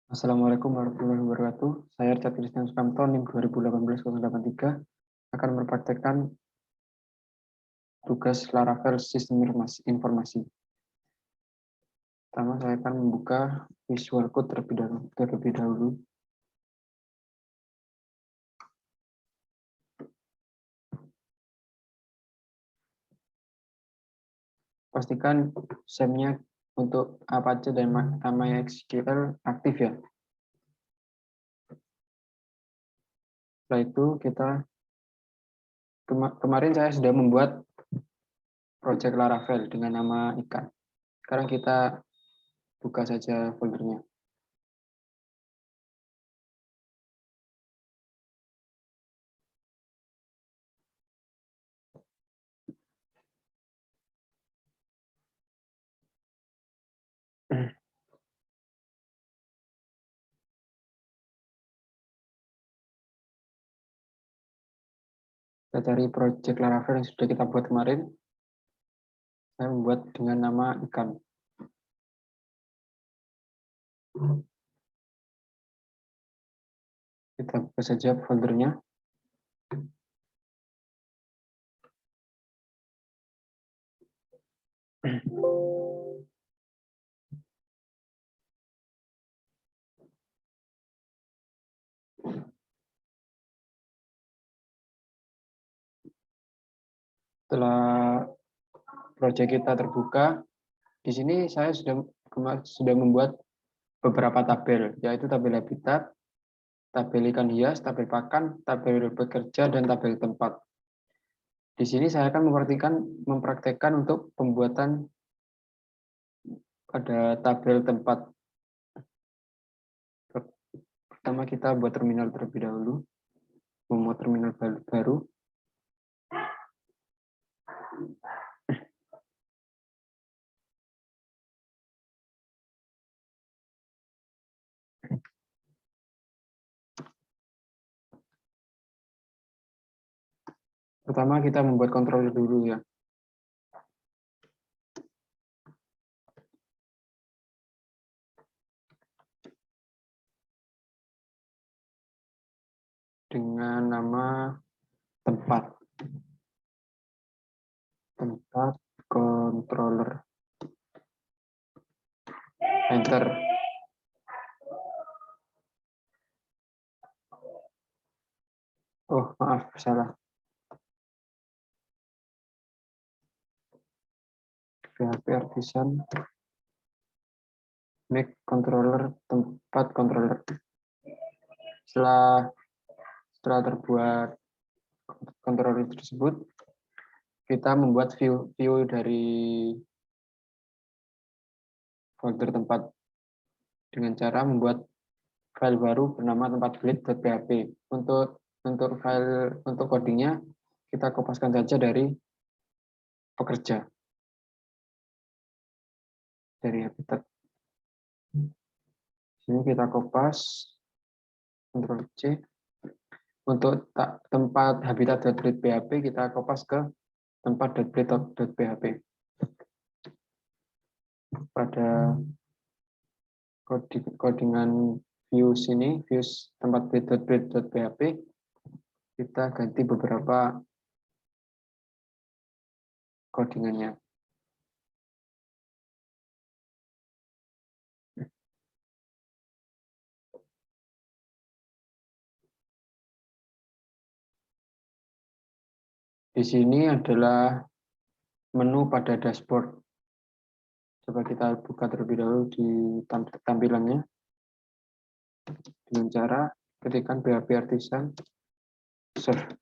Assalamualaikum warahmatullahi wabarakatuh. Saya Richard Christian Sukamto, NIM 2018-083, akan mempraktekkan tugas Laravel Sistem Informasi. Pertama, saya akan membuka Visual Code terlebih dahulu. Pastikan SAM-nya untuk Apache dan MySQL aktif ya. Setelah itu kemarin saya sudah membuat project Laravel dengan nama ikan. Sekarang kita buka saja foldernya. Kita cari project Laravel yang sudah kita buat kemarin. Saya membuat dengan nama ikan. Kita buka saja foldernya. Setelah proyek kita terbuka, di sini saya sudah membuat beberapa tabel, yaitu tabel habitat, tabel ikan hias, tabel pakan, tabel bekerja, dan tabel tempat. Di sini saya akan mempraktekkan untuk pembuatan pada tabel tempat. Pertama kita buat terminal terlebih dahulu, membuat terminal baru. Pertama kita membuat controller dulu ya. Dengan nama tempat controller. Enter. Oh, maaf, salah. PHP Artisan make controller tempat controller. Setelah terbuat controller tersebut, kita membuat view dari folder tempat dengan cara membuat file baru bernama tempat.build.php. Untuk file untuk codingnya kita kopaskan saja dari pekerja, dari habitat. Sini kita kopas, Ctrl C. Untuk tempat habitat.build.php kita kopas ke tempat.build.php. Pada codingan views ini, views tempat build.php, kita ganti beberapa codingannya. Di sini adalah menu pada dashboard. Coba kita buka terlebih dahulu di tampilannya dengan cara ketikkan PHP Artisan serve.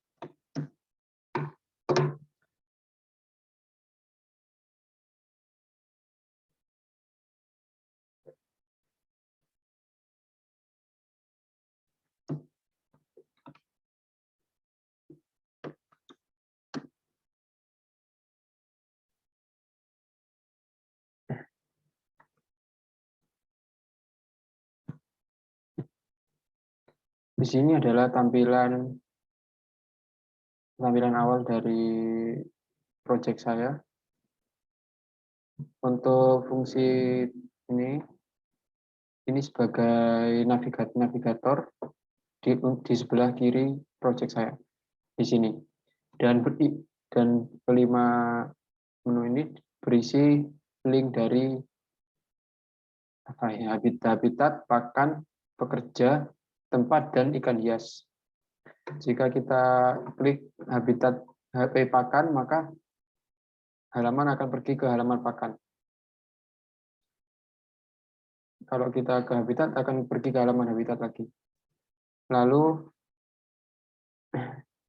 Di sini adalah tampilan awal dari project saya. Untuk fungsi ini ini sebagai navigator di sebelah kiri project saya di sini. Dan kelima menu ini berisi link dari habitat, pakan, pekerja, tempat, dan ikan hias. Jika kita klik habitat HP pakan, maka halaman akan pergi ke halaman pakan. Kalau kita ke habitat, akan pergi ke halaman habitat lagi. Lalu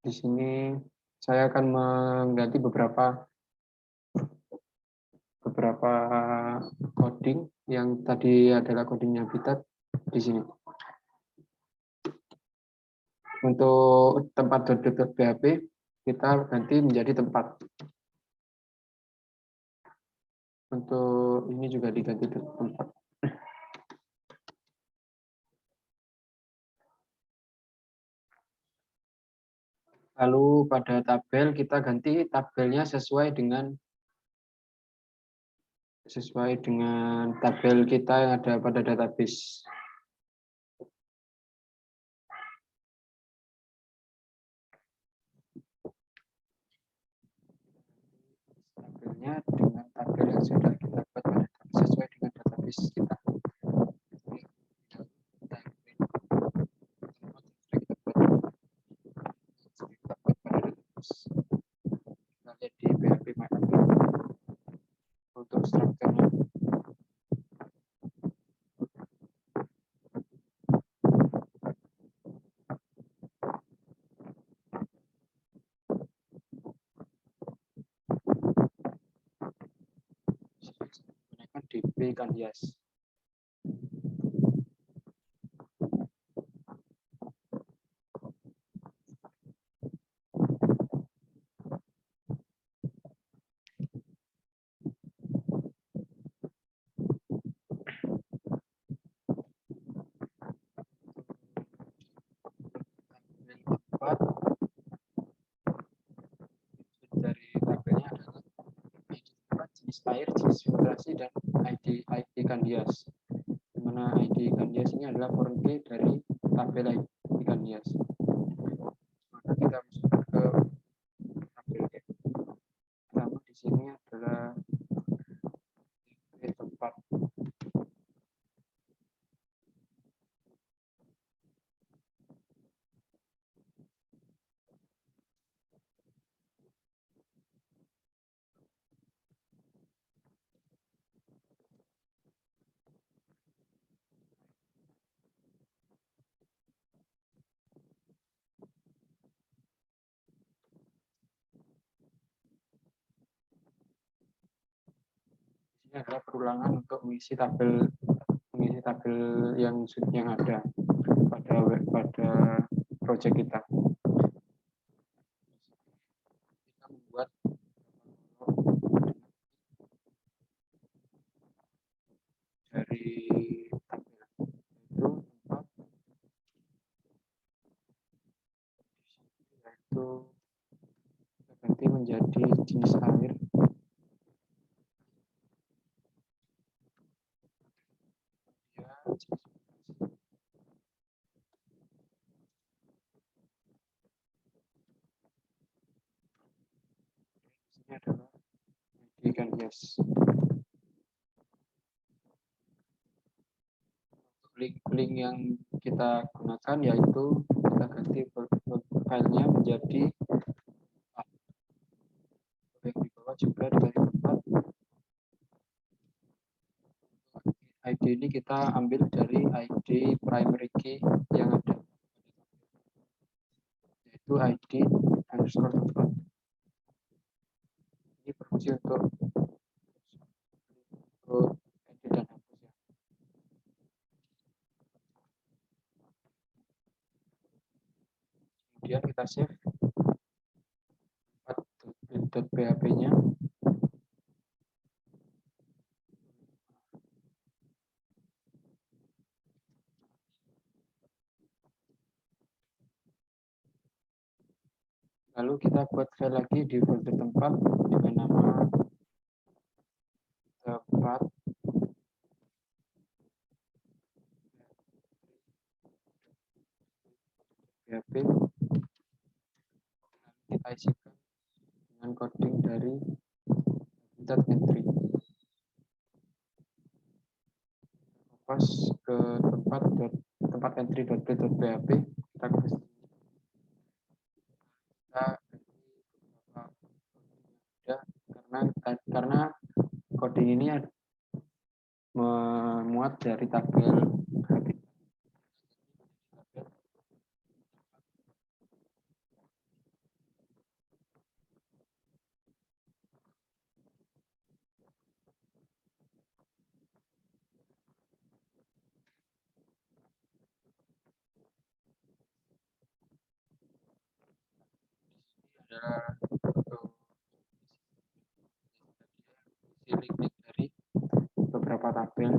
di sini saya akan mengganti beberapa coding yang tadi adalah codingnya habitat di sini. Untuk tempat.php kita ganti menjadi tempat. Untuk ini juga diganti tempat. Lalu pada tabel kita ganti tabelnya sesuai dengan tabel kita yang ada pada database. Tabelnya dengan tabel yang sudah kita buat sesuai dengan database kita. Kita lihat di PHP untuk strukturnya. Menggunakan DB ikan hias. Dari tabelnya adalah jenis air, jenis filtrasi, dan ID ikan hias. Di mana ID ikan hias ini adalah foreign key dari tabel ikan hias. Maka kita masukkan ke tabel pertama di sini adalah tempat. Ini adalah perulangan untuk mengisi tabel yang ada pada project kita. Kita membuat dari tabel itu tempat, yaitu ganti menjadi jenis air. Ini adalah ikan hias. Link yang kita gunakan yaitu kita ganti filenya menjadi yang di bawah juga dari tempat. ID ini kita ambil dari ID primary key yang ada, yaitu ID underscore tempat. Ini berfungsi untuk edit dan hapus ya. Kemudian kita save .php-nya. Lalu kita buat file lagi di folder tempat dengan nama tempat PHP, kita isikan dengan coding dari habitat entry. Pas ke tempat entry.build.php, kita kasih karena coding ini memuat dari tabel habitat. Adalah link dari beberapa tabel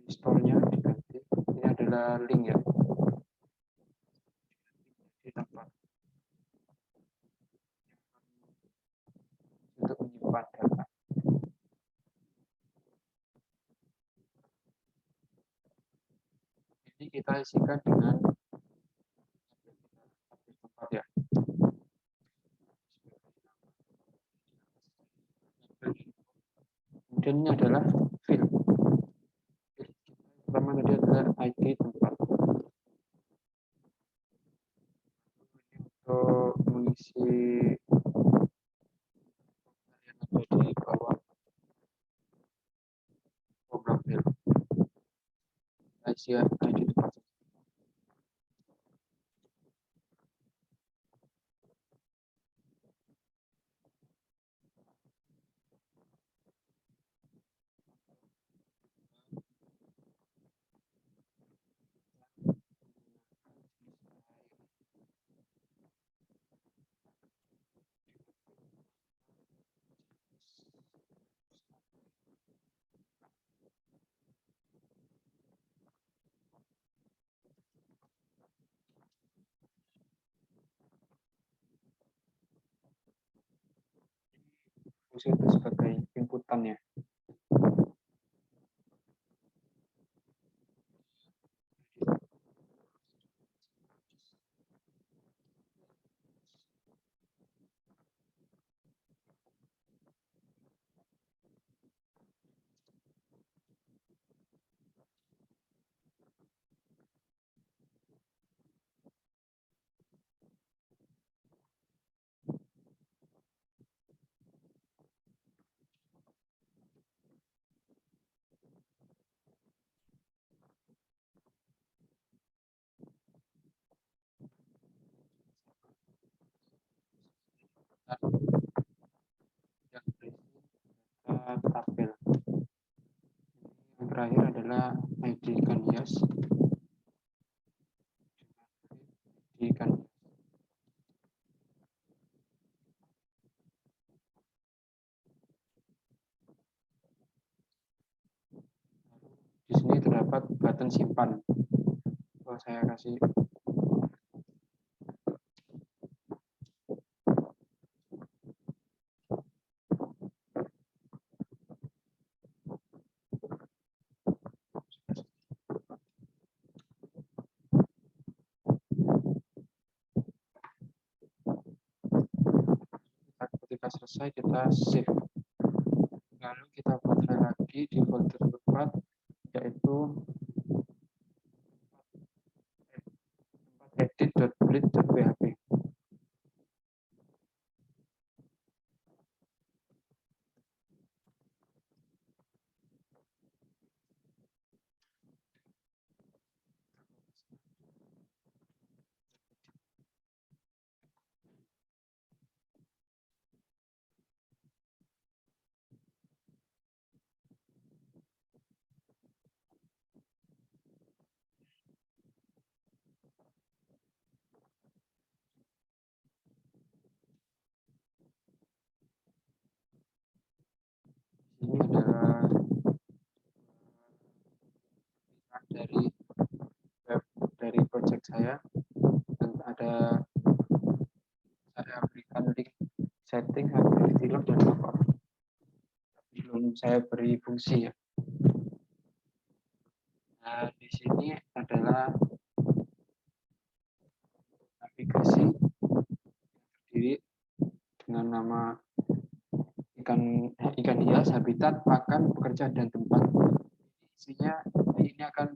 di store-nya diganti. Ini adalah link ya, di tempat untuk menyimpan data. Ini kita isikan dengan tempat ya. Kemudian ini adalah field. Pertama tadi adalah ID tempat. Untuk mengisi yang ada di bawah program field, isi ID tempat. Fungsi itu sebagai inputan ya. Yang berisi tabel. Yang terakhir adalah ID ikan hias. Ikan. Di sini terdapat button simpan. Saya kasih ketika selesai kita save. Lalu kita pakai lagi di folder tempat, yaitu edit.build.php. dari web dari project saya, dan ada saya berikan link setting activity log dan lapor. Belum saya beri fungsi ya. Nah, di sini adalah navigasi terdiri dengan nama ikan hias, habitat, pakan, pekerja, dan tempat. Isinya ini akan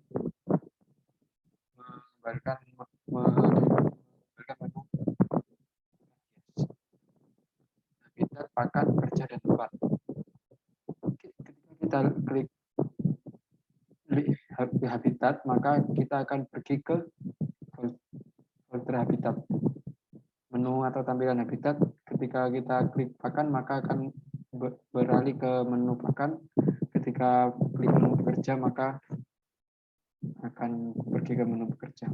menggambarkan menu habitat, pakan, pekerja, dan tempat. Ketika kita klik habitat, maka kita akan pergi ke folder habitat. Menu atau tampilan habitat, ketika kita klik pakan, maka akan beralih ke menu pakan. Ketika klik menu pekerja, maka akan pergi ke menu pekerja.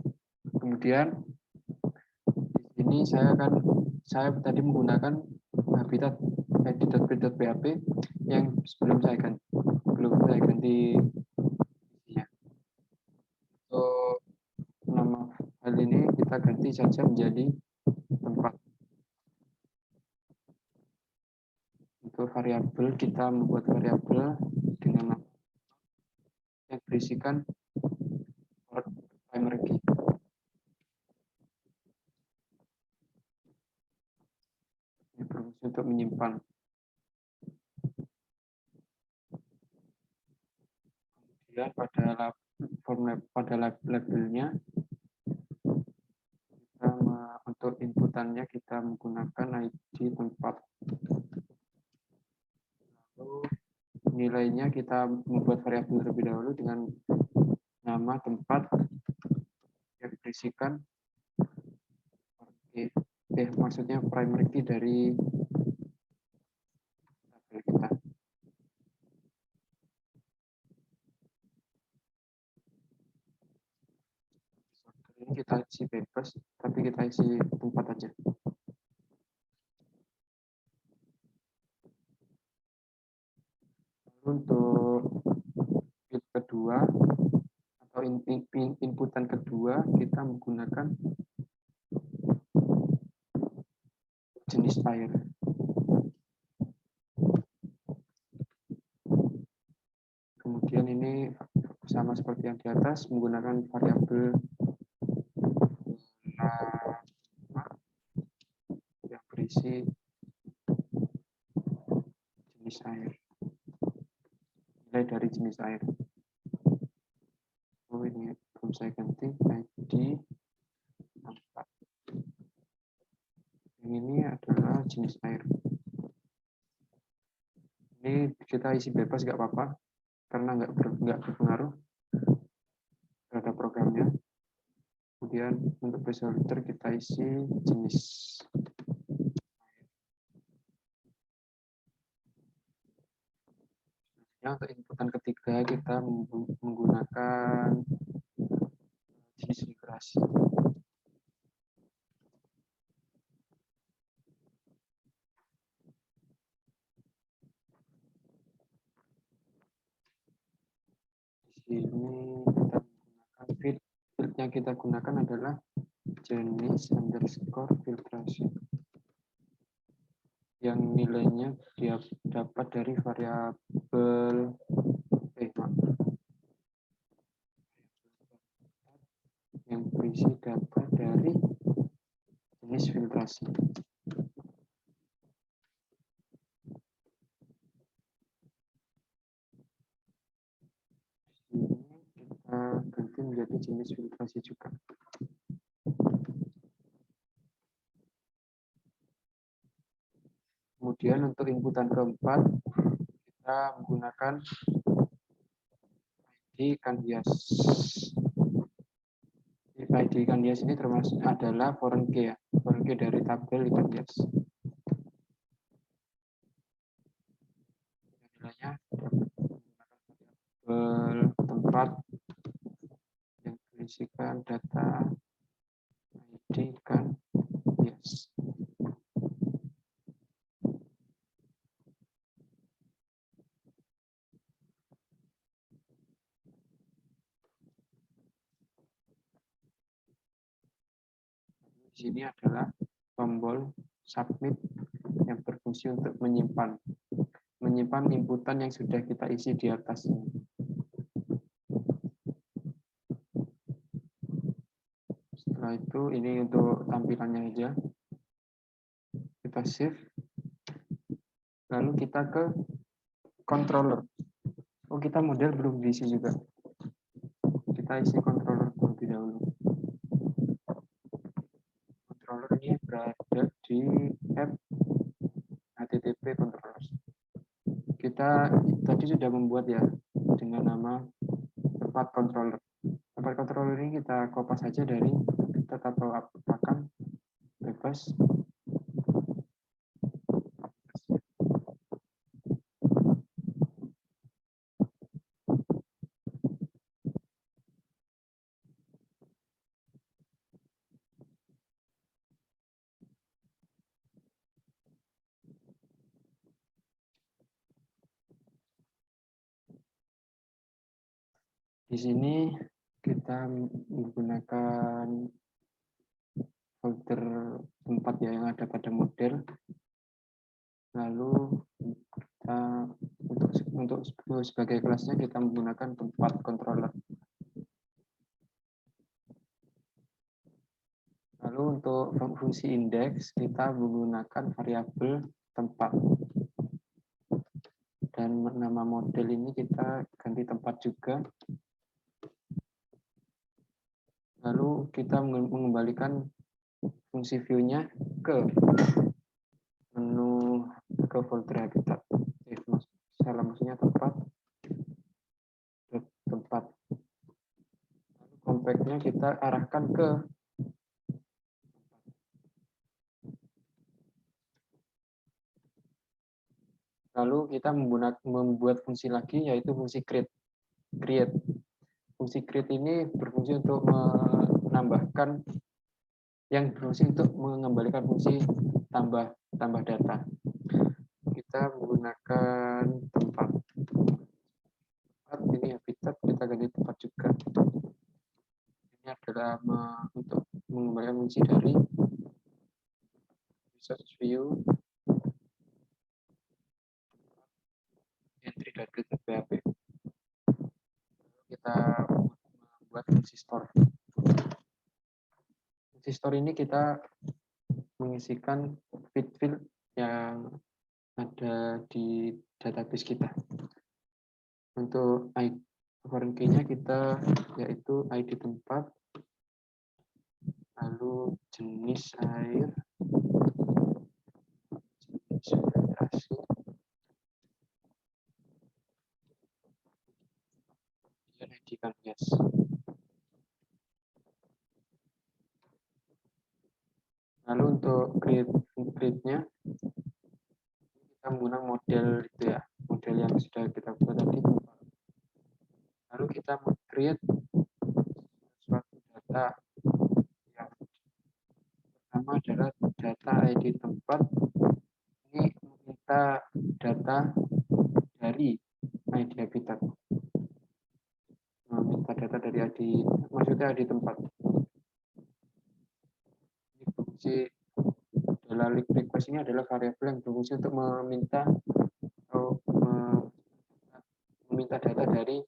Kemudian di sini saya tadi menggunakan habitat edit.php yang belum saya ganti isinya. Untuk nama file ini kita ganti saja menjadi tempat. Untuk variabel, kita membuat variabel dengan nama yang berisikan primary key. Ini berfungsi untuk menyimpan. Kemudian pada labelnya, untuk inputannya kita menggunakan ID tempat. Lalu nilainya kita membuat variabel terlebih dahulu dengan nama tempat yang berisikan maksudnya primary key dari tabel kita. Ini kita isi bebas, tapi kita isi tempat aja. Untuk field kedua atau inputan kedua, kita menggunakan jenis air. Kemudian ini sama seperti yang di atas, menggunakan variabel yang berisi jenis air, nilai dari jenis air. Oh, ini belum saya ganti ID tempat. Yang ini adalah jenis air. Ini kita isi bebas nggak apa-apa, karena nggak berpengaruh terhadap programnya. Kemudian untuk placeholder kita isi jenis. Untuk inputan ketiga kita menggunakan jenis migrasi. Di sini kita menggunakan field yang kita gunakan adalah jenis underscore filtrasi, yang nilainya dia dapat dari variabel yang berisi data dari jenis filtrasi. Ini kita ganti menjadi jenis filtrasi juga. Kemudian untuk inputan keempat, kita menggunakan ID ikan hias. ID ikan hias ini termasuk adalah foreign key ya, foreign key dari tabel ikan hias. Nilainya menggunakan tempat yang berisikan data ID ikan hias. Di sini adalah tombol submit yang berfungsi untuk menyimpan inputan yang sudah kita isi di atas ini. Setelah itu ini untuk tampilannya aja. Kita save. Lalu kita ke controller. Oh, kita model belum diisi juga. Kita isi controller terlebih dahulu. Controller ini berada di app HTTP controllers. Kita tadi sudah membuat ya dengan nama tempat controller. Tempat controller ini kita kopas saja dari kita atau apakan bebas. Di sini kita menggunakan folder tempat ya yang ada pada model. Lalu kita untuk sebagai kelasnya kita menggunakan tempat controller. Lalu untuk fungsi indeks kita menggunakan variabel tempat. Dan nama model ini kita ganti tempat juga. Lalu kita mengembalikan fungsi view-nya ke menu ke folder habitat. Maksudnya tempat. Lalu compact-nya kita arahkan ke lalu kita membuat fungsi lagi yaitu fungsi create. Fungsi create ini berfungsi untuk menambahkan yang berfungsi untuk mengembalikan fungsi tambah data. Kita menggunakan tempat ini habitat, kita ganti tempat juga. Ini adalah untuk mengembalikan fungsi dari resource view entry dari PHP. Kita membuat fungsi store. Fungsi store ini kita mengisikan field yang ada di database kita. Untuk foreign key-nya kita yaitu ID tempat, lalu jenis air, jenis vegetasi, dan ID gas. Lalu untuk create-nya kita menggunakan model itu ya, model yang sudah kita buat tadi. Lalu kita create suatu data yang pertama adalah data ID tempat. Ini meminta data dari ID habitat. Meminta data dari ID, maksudnya ID tempat. Ini fungsi adalah request ini adalah variabel yang berfungsi untuk meminta atau meminta data dari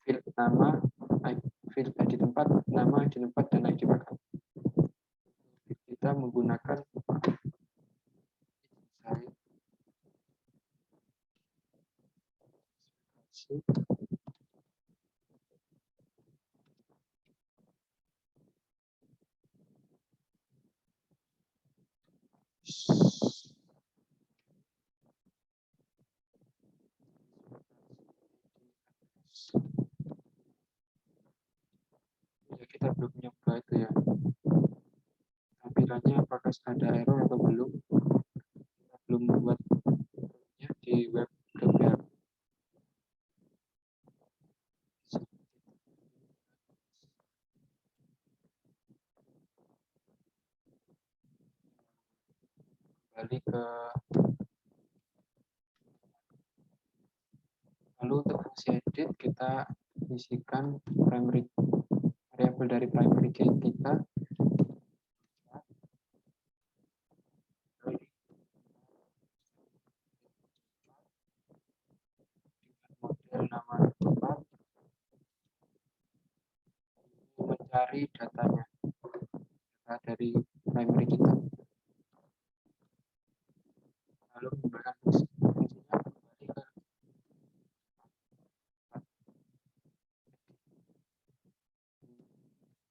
field nama, field ID tempat, nama ID tempat, dan ID makan. Kita menggunakan ya, kita belum nyoba itu ya. Tampilannya apakah ada error atau belum? Kita belum membuat di web PHP. Kembali ke lalu untuk fungsi edit kita isikan primary variabel dari primary key kita mencari datanya, data dari primary kita, lalu menggunakan fungsinya kembali ke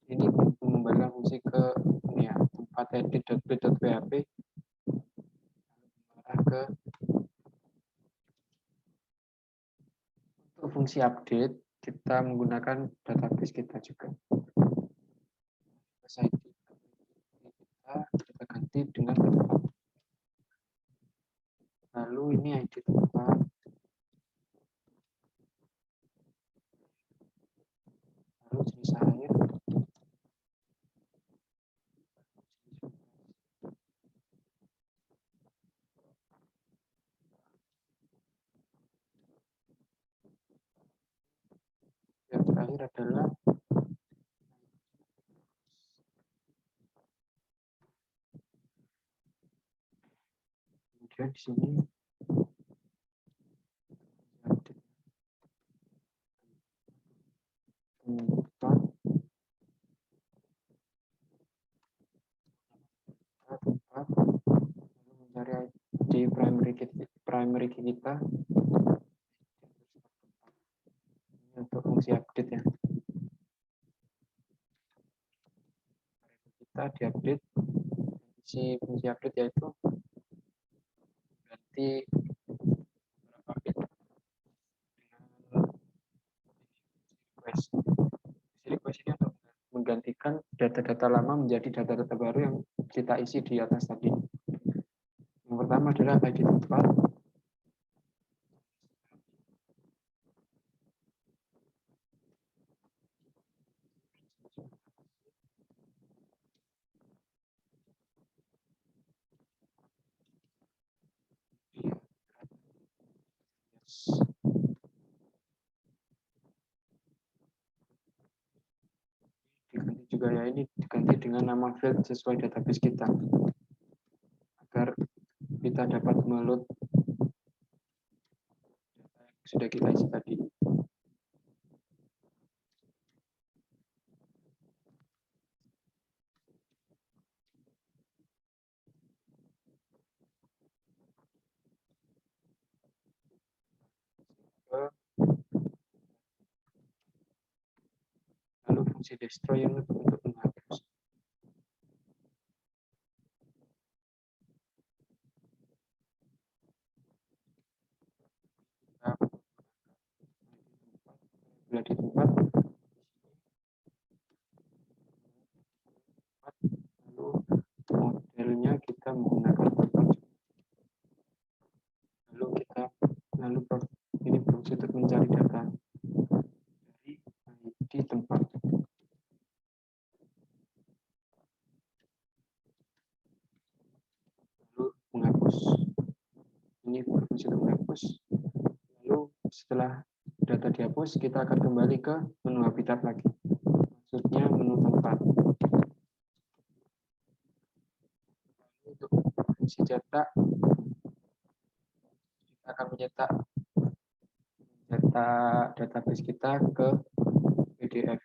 ini, mengembalikan fungsi ke ini ya, tempat edit.php, mengarah ke untuk fungsi update kita menggunakan database kita juga. ID kita ganti dengan tempat. Lalu ini ID tempat, lalu jenis air, yang terakhir adalah kemudian di sini tempat, lalu mencari di primary kita ini untuk fungsi update ya. Kita diupdate, fungsi update yaitu ganti beberapa bit dengan request. Request ini untuk menggantikan data-data lama menjadi data-data baru yang kita isi di atas tadi. Yang pertama adalah ID tempat. Diganti juga ya, ini diganti dengan nama field sesuai database kita agar kita dapat meload data yang sudah kita isi tadi. Lalu fungsi destroy yang untuk menghapus. Bila di tempat, lalu modelnya kita menggunakan tempat. Lalu ini fungsi untuk mencari data dari ID tempat. Lalu menghapus. Ini fungsi untuk menghapus. Lalu setelah data dihapus, kita akan kembali ke menu habitat lagi. Maksudnya menu tempat. Lalu untuk fungsi cetak, kita akan mencetak database kita ke PDF.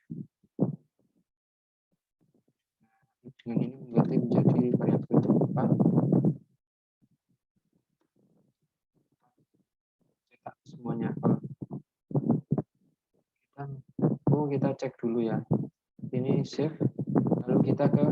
Dengan ini mengganti menjadi variabel tempat. Cetak semuanya. Kita cek dulu ya. Ini save. Lalu kita ke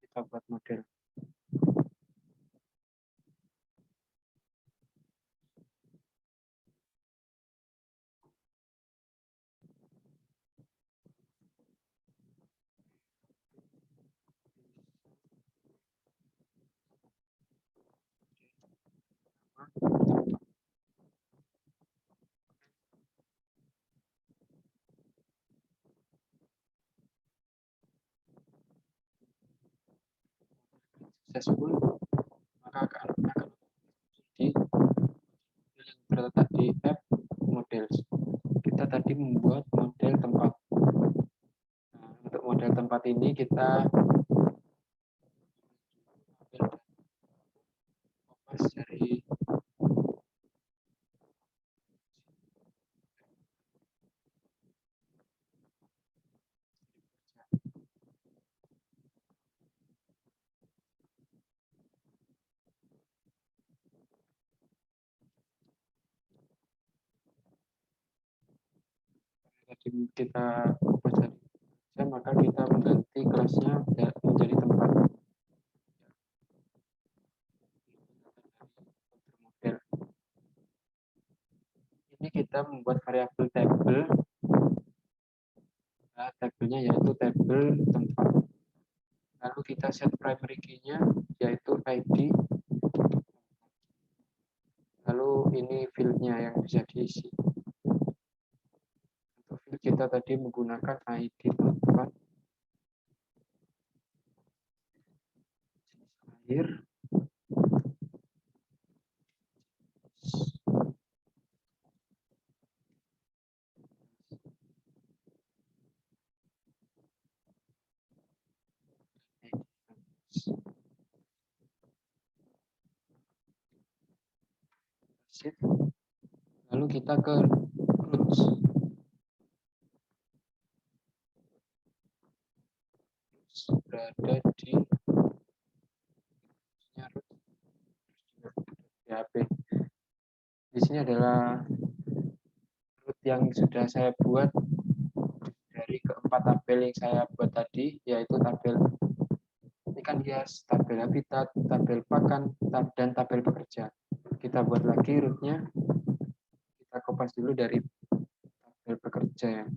kita buat model. Successful, maka akan di yang terletak di app tadi membuat model tempat. Nah, untuk model tempat ini kita ambil kompas dari tadi kita kompas dari kerja, maka kita mengganti kelasnya menjadi tempat. Model. Ini kita membuat variabel table. Nah, tabelnya yaitu tabel tempat. Lalu kita set primary key-nya yaitu ID. Lalu ini field-nya yang bisa diisi. Untuk field kita tadi menggunakan ID tempat, air, lalu kita ke roots. Berada di PHP. Di sini adalah root yang sudah saya buat dari keempat tabel yang saya buat tadi, yaitu tabel ikan hias, tabel habitat, tabel pakan, dan tabel pekerja. Kita buat lagi rootnya. Kita kopas dulu dari tabel pekerja ya.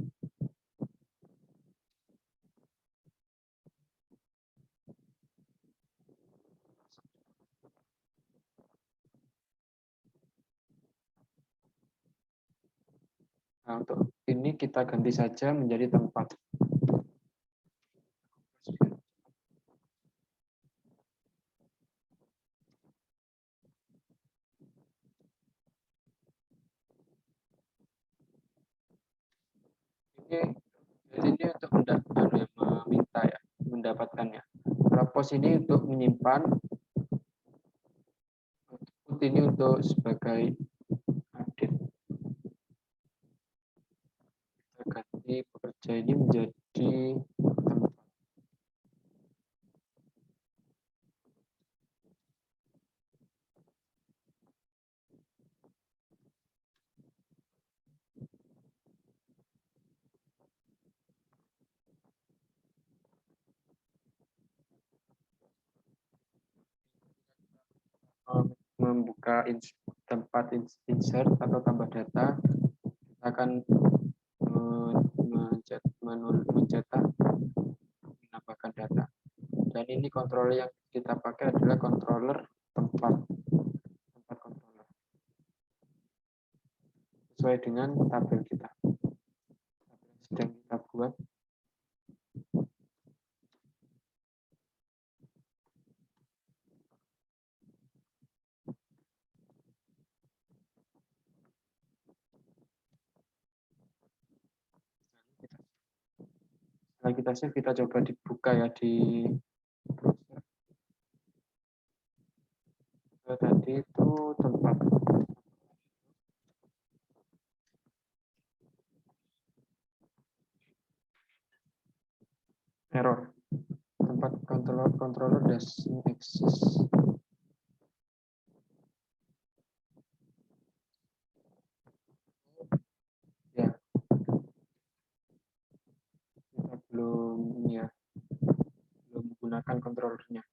Nah, untuk ini kita ganti saja menjadi tempat. Ini untuk meminta ya, mendapatkannya. Pos ini untuk menyimpan, ini untuk sebagai update. Kita ganti pekerja ini menjadi tempat. Membuka tempat insert atau tambah data, kita akan mencetak, menambahkan data. Dan ini controller yang kita pakai adalah controller tempat controller sesuai dengan tabel kita sedang kita buat. Setelah kita save, kita coba dibuka ya di browser. Tadi itu tempat error, tempat controller doesn't exist. Ya, kita belum menggunakan controllernya.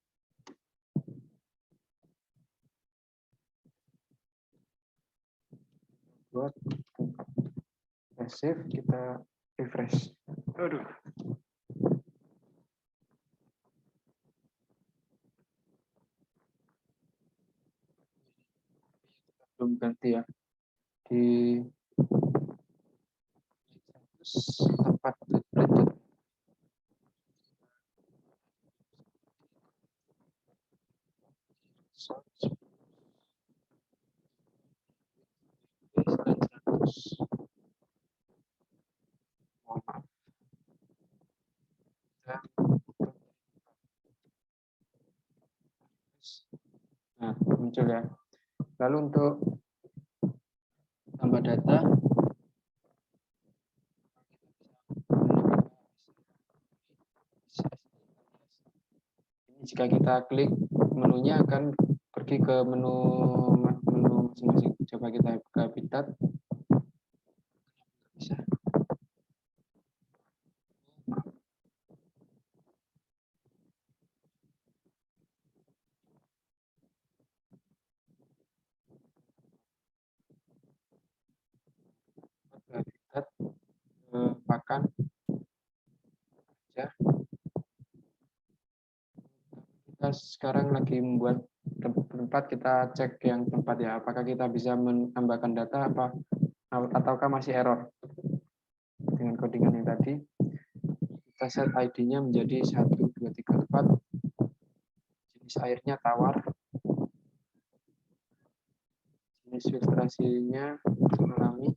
Buat tempat. Kita save, kita refresh. Aduh. Belum ganti ya di tempat belajar. muncul ya. Lalu untuk tambah data, jika kita klik menunya akan pergi ke menu masing-masing. Coba kita buka Habitat. Bisa. Habitat pakan ya. Kita sekarang lagi membuat tempat, kita cek yang tempat ya, apakah kita bisa menambahkan data ataukah masih error dengan codingan yang tadi. Kita set ID-nya menjadi 1, 2, 3, 4, jenis airnya tawar, jenis filtrasinya alami,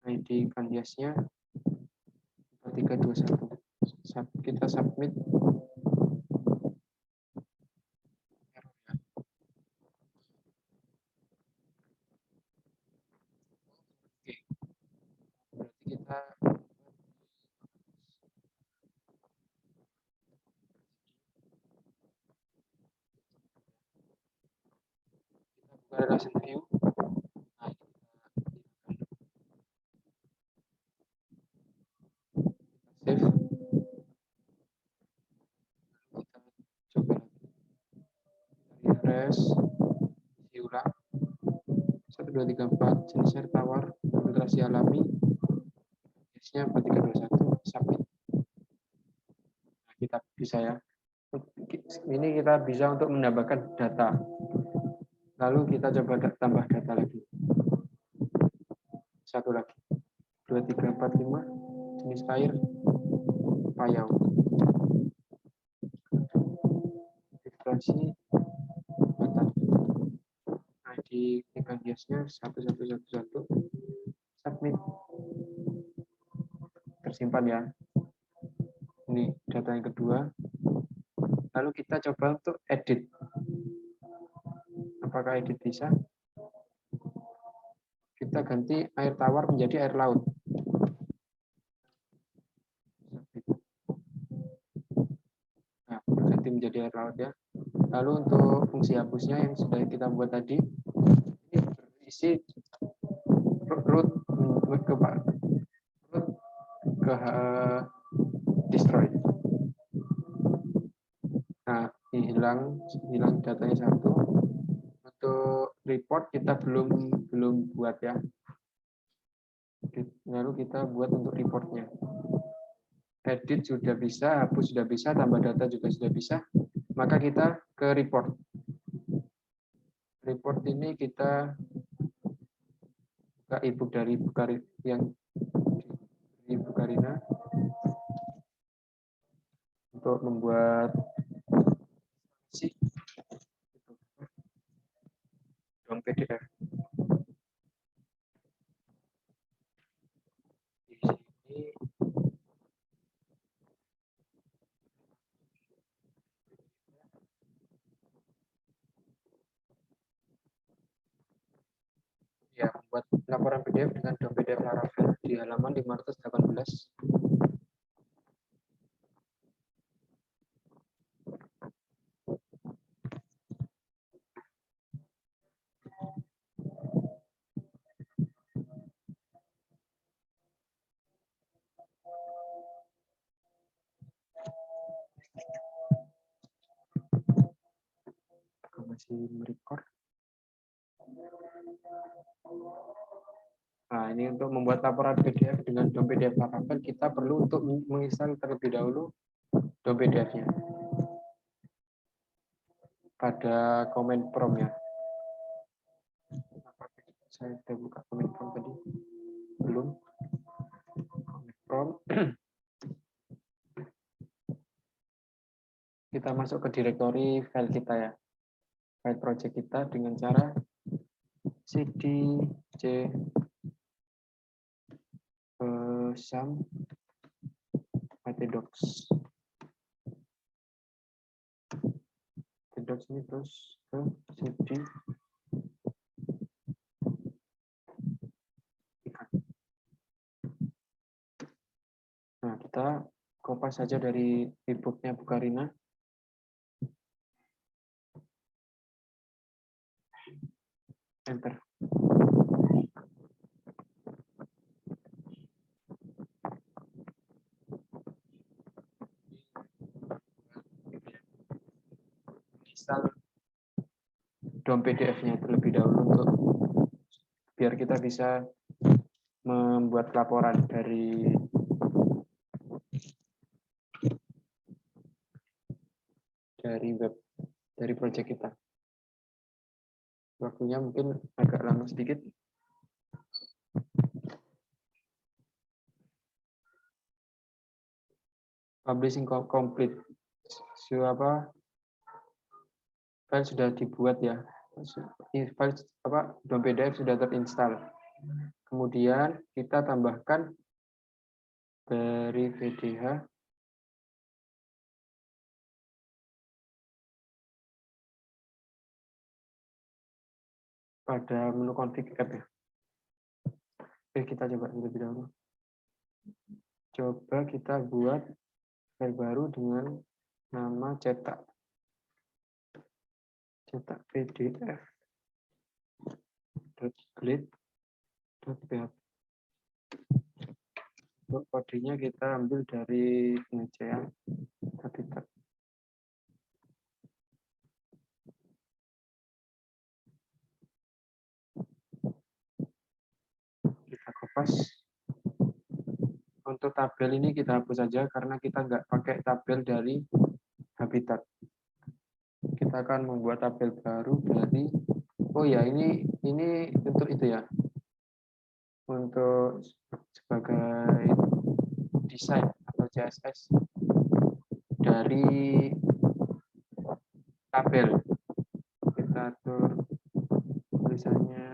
ID ikan hiasnya 4321. Kita submit. Oke, berarti kita buka relation view. Nah, save. Kita coba refresh, isi ulang. 1, 2, 3, 4, jenis air tawar, filtrasi alami, jenisnya 4321, submit. Nah, kita bisa ya. Ini kita bisa untuk menambahkan data. Lalu kita coba tambah data lagi. Satu lagi. 2, 3, 4, 5, jenis air payau. Filtrasi batan. ID ikan hiasnya 1111, submit. Tersimpan ya. Ini data yang kedua. Lalu kita coba untuk edit. Apakah edit bisa? Kita ganti air tawar menjadi air laut. Nah, berganti menjadi air laut ya. Lalu untuk fungsi hapusnya yang sudah kita buat tadi, ini berisi root ke destroy. Nah, ini hilang datanya satu. Untuk report kita belum buat ya. Lalu kita buat untuk reportnya. Edit sudah bisa, hapus sudah bisa, tambah data juga sudah bisa. Maka kita ke report. Report ini kita buka ebook dari Ibu Karina untuk membuat PDF. Di sini ya, membuat laporan PDF dengan DOM PDF Laravel di halaman 518. Masih merecord. Nah, ini untuk membuat laporan PDF dengan DOM PDF Laravel, kita perlu untuk menginstal terlebih dahulu DOM PDF-nya pada comment prompt-nya. Saya sudah buka comment prompt tadi. Belum. Comment prompt. Kita masuk ke direktori file kita ya. File project kita dengan cara cd c sum docs dari sini terus ke CD. Nah, kita kopas saja dari e-booknya Bu Karina. Enter. Install DOM PDF-nya terlebih dahulu untuk biar kita bisa membuat laporan dari web, dari project kita. Waktunya mungkin agak lama sedikit. Publishing complete. File sudah dibuat ya. File DOM PDF sudah terinstall. Kemudian kita tambahkan dari VDH pada menu config app ya. Oke, kita coba terlebih dahulu. Coba kita buat file baru dengan nama cetak PDF .grid.php. Untuk kodenya kita ambil dari pengecekan habitat. Kita kopas. Untuk tabel ini kita hapus saja karena kita nggak pakai tabel dari habitat. Kita akan membuat tabel baru dari, oh ya ini untuk itu ya, untuk sebagai desain atau CSS dari tabel. Kita atur tulisannya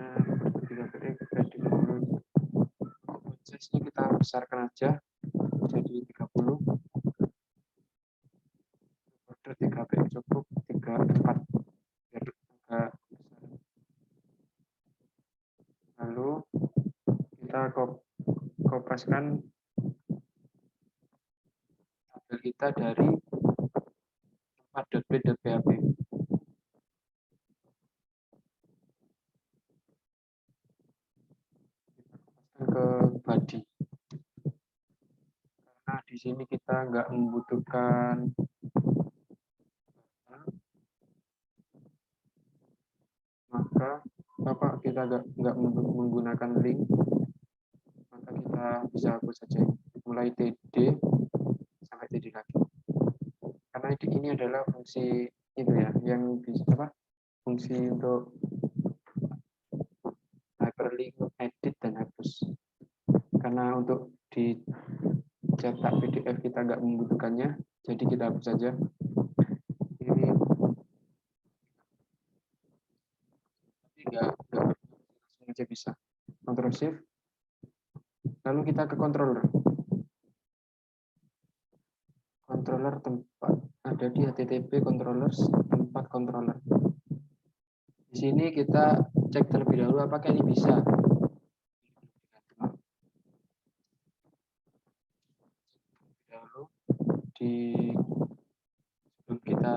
size-nya kita besarkan aja jadi 30. Border 3 px cukup, 34 biar agak besar. Lalu kita kopaskan tabel kita dari tempat.grid.php. Ke body. Karena di sini kita nggak membutuhkan maka kita nggak menggunakan link, maka kita bisa hapus saja mulai TD sampai TD lagi. Karena ini adalah fungsi itu ya, yang bisa fungsi untuk hyperlink, edit dan hapus. Karena untuk dicetak PDF kita nggak membutuhkannya, jadi kita hapus saja. Ini nggak langsung aja bisa. Ctrl Shift. Lalu kita ke controller. Controller tempat ada di HTTP controllers tempat controller. Di sini kita cek terlebih dahulu apakah ini bisa. Dahulu di sebelum kita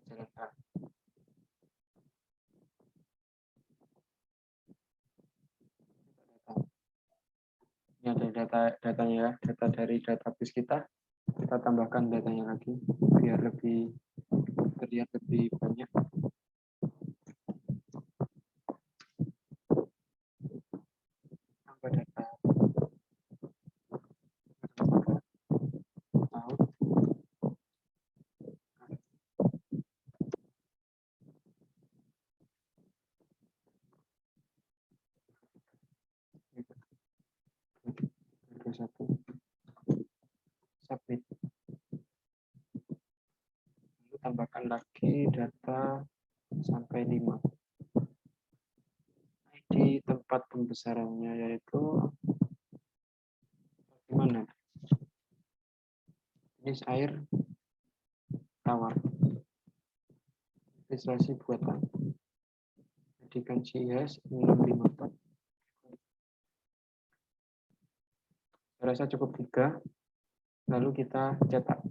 jalankan. Ini ada datanya, data dari database kita tambahkan datanya lagi biar lebih terlihat lebih banyak. Tambah data out. Satu submit. Lalu tambahkan lagi data sampai 5. Di tempat pembesarannya yaitu gimana? Ini air tawar. Ilustrasi buatan. Jadikan CIS 654. Saya rasa cukup 3. Lalu kita cetak.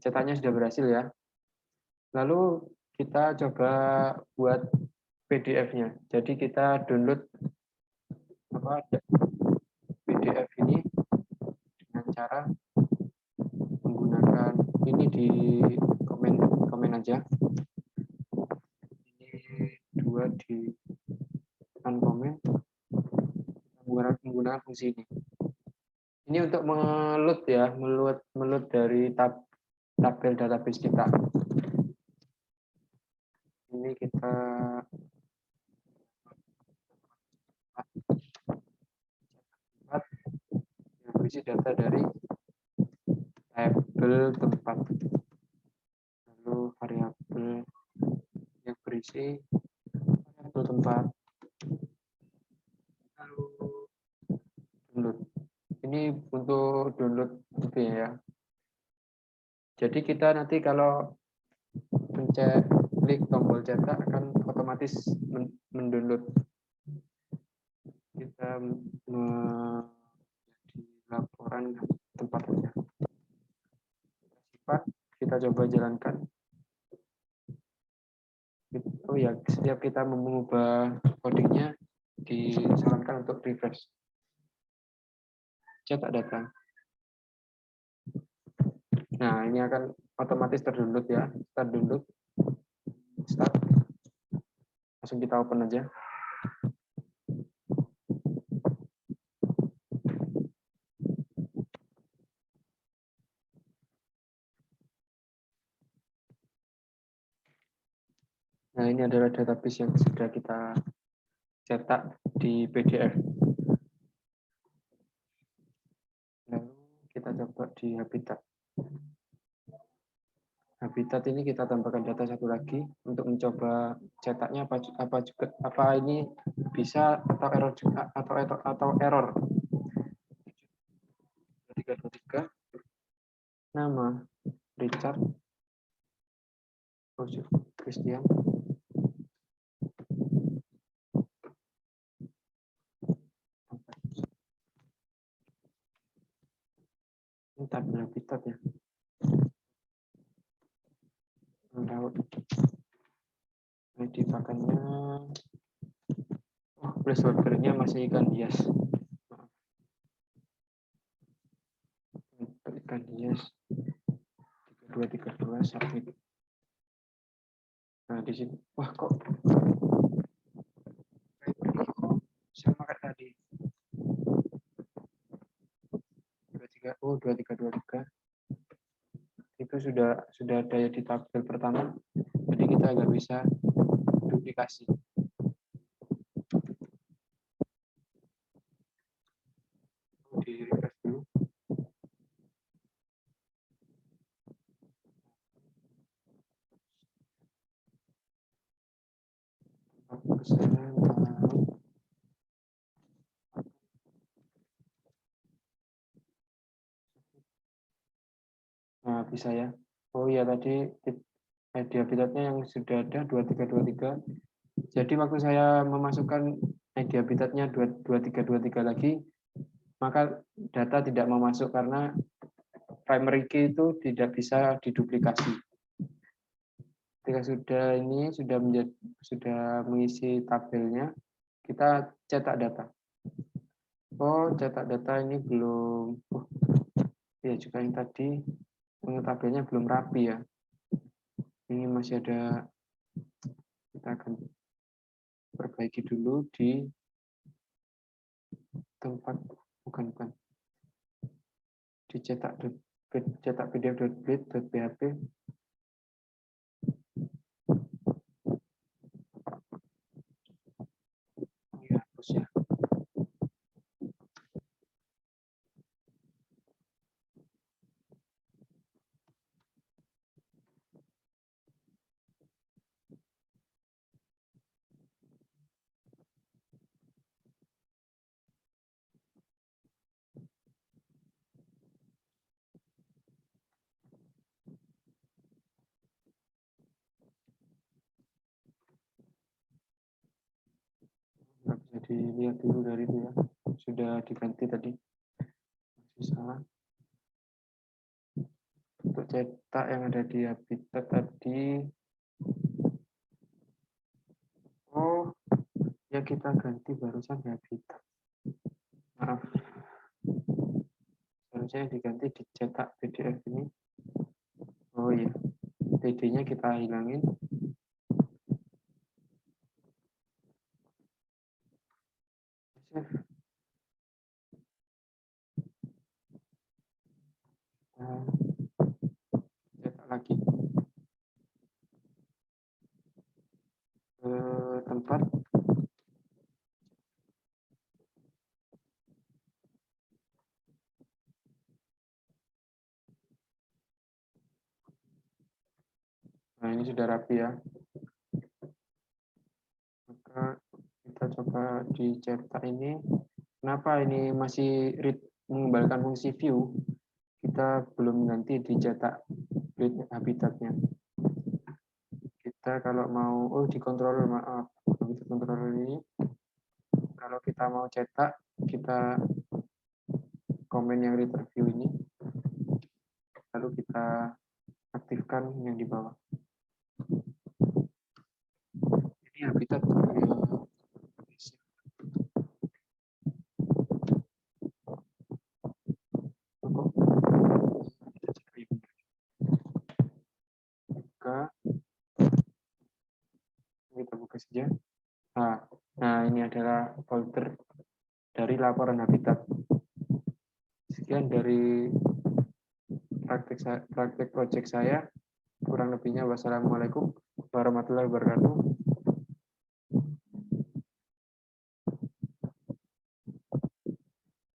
Cetaknya sudah berhasil ya. Lalu kita coba buat PDF-nya. Jadi kita download PDF ini dengan cara menggunakan ini di komen aja. Ini 2 di komen menggunakan fungsi ini. Ini untuk meload ya, meload dari tabel database kita. Ini kita yang berisi data dari tabel tempat, lalu variabel yang berisi variabel tempat, lalu download. Ini untuk download itu ya. Jadi kita nanti kalau pencet klik tombol cetak akan otomatis mendownload. Kita menjadi laporan tempatnya. Sifat kita coba jalankan. Oh ya, setiap kita mengubah codingnya disarankan untuk refresh. Cetak data. Nah, ini akan otomatis terdownload ya. Start download. Start. Langsung kita open aja. Nah, ini adalah database yang sudah kita cetak di PDF. Lalu kita coba di Habitat. Habitat ini kita tambahkan data satu lagi untuk mencoba cetaknya apa ini bisa atau error juga atau error. 323 nama Richard Christian. Ini tabel Habitat ya. Laut. ID pakannya. Oh, placeholder-nya masih ikan hias. Ikan hias 3232 submit. Nah, di sini wah kok sama kayak tadi. 2323 itu sudah ada di tabel pertama, jadi kita nggak bisa duplikasi. Di refresh dulu. Nah, bisa ya. Oh iya, tadi ID habitatnya yang sudah ada 2323. Jadi waktu saya memasukkan ID habitatnya 2323 lagi, maka data tidak mau masuk karena primary key itu tidak bisa diduplikasi. Ketika sudah mengisi tabelnya, kita cetak data. Oh, cetak data ini belum. Oh, ya juga yang tadi tabelnya belum rapi ya. Ini masih ada. Kita akan perbaiki dulu di tempat bukan dicetak pdf.blade.php. Ya, hapus ya. dilihat dulu dari itu ya. Sudah diganti tadi. Masih salah. Untuk cetak yang ada di habitat tadi, oh ya kita ganti barusan habitat. Maaf, harusnya diganti dicetak PDF ini. Oh iya, TD-nya kita hilangin. Save. Nah, cetak lagi ke tempat. Nah ini sudah rapi ya. Maka kita coba dicetak ini. Kenapa ini masih read mengembalikan fungsi view? Kita belum ganti dicetak read habitatnya. Kita kalau mau, oh di controller, maaf, di controller ini, kalau kita mau cetak, kita komen yang reader view ini, lalu kita aktifkan yang di bawah. Ini habitat kita buka saja. Nah, ini adalah folder dari laporan habitat. Sekian dari praktek project saya. Kurang lebihnya wassalamualaikum warahmatullahi wabarakatuh.